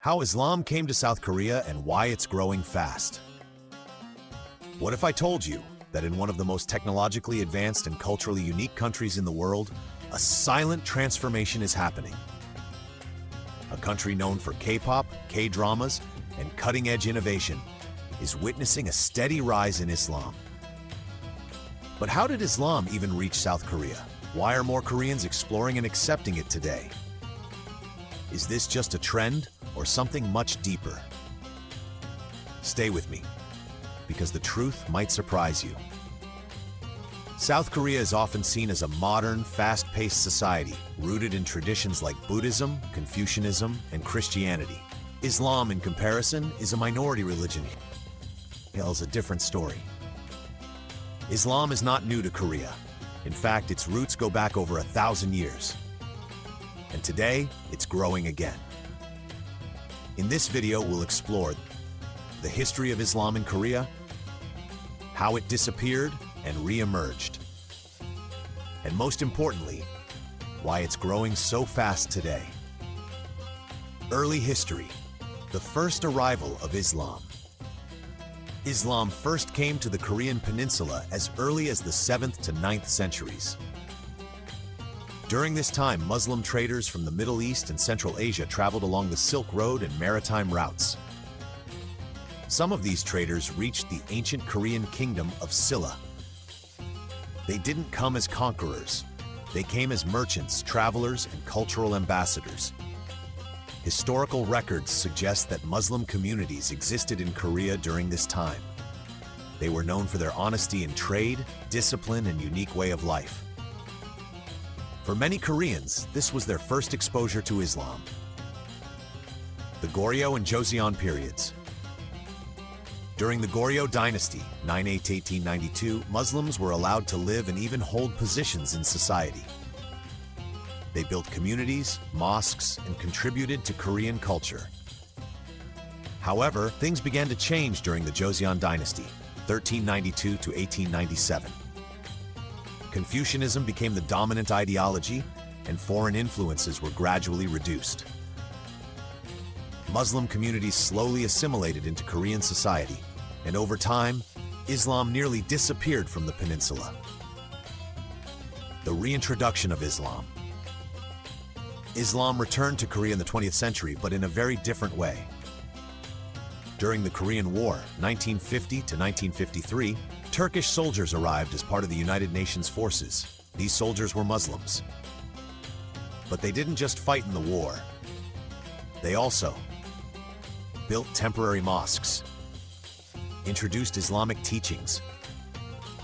How Islam came to South Korea and why it's growing fast. What if I told you that in one of the most technologically advanced and culturally unique countries in the world, a silent transformation is happening? A country known for K-pop, K-dramas, and cutting-edge innovation is witnessing a steady rise in Islam. But how did Islam even reach South Korea? Why are more Koreans exploring and accepting it today? Is this just a trend or something much deeper? Stay with me, because the truth might surprise you. South Korea is often seen as a modern, fast-paced society rooted in traditions like Buddhism, Confucianism, and Christianity. Islam, in comparison, is a minority religion. It tells a different story. Islam is not new to Korea. In fact, its roots go back over 1,000 years. And today, it's growing again. In this video, we'll explore the history of Islam in Korea, how it disappeared and re-emerged, and most importantly, why it's growing so fast today. Early history, the first arrival of Islam. Islam first came to the Korean peninsula as early as the 7th to 9th centuries. During this time, Muslim traders from the Middle East and Central Asia traveled along the Silk Road and maritime routes. Some of these traders reached the ancient Korean kingdom of Silla. They didn't come as conquerors. They came as merchants, travelers, and cultural ambassadors. Historical records suggest that Muslim communities existed in Korea during this time. They were known for their honesty in trade, discipline, and unique way of life. For many Koreans, this was their first exposure to Islam. The Goryeo and Joseon periods. During the Goryeo dynasty, 988-1892, Muslims were allowed to live and even hold positions in society. They built communities, mosques, and contributed to Korean culture. However, things began to change during the Joseon dynasty, 1392 to 1897. Confucianism became the dominant ideology, and foreign influences were gradually reduced. Muslim communities slowly assimilated into Korean society, and over time, Islam nearly disappeared from the peninsula. The reintroduction of Islam. Islam returned to Korea in the 20th century, but in a very different way. During the Korean War, 1950 to 1953, Turkish soldiers arrived as part of the United Nations forces. These soldiers were Muslims. But they didn't just fight in the war. They also built temporary mosques, introduced Islamic teachings,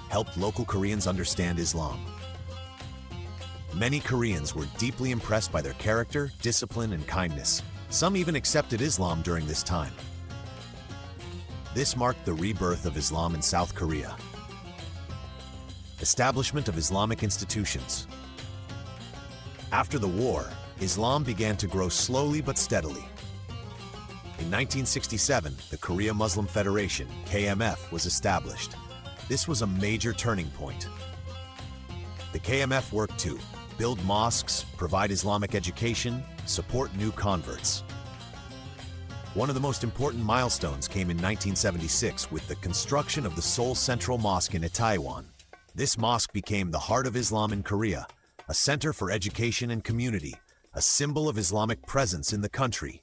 helped local Koreans understand Islam. Many Koreans were deeply impressed by their character, discipline, and kindness. Some even accepted Islam during this time. This marked the rebirth of Islam in South Korea. Establishment of Islamic institutions. After the war, Islam began to grow slowly but steadily. In 1967, the Korea Muslim Federation, KMF, was established. This was a major turning point. The KMF worked to build mosques, provide Islamic education, support new converts. One of the most important milestones came in 1976 with the construction of the Seoul Central Mosque in Itaewon. This mosque became the heart of Islam in Korea, a center for education and community, a symbol of Islamic presence in the country.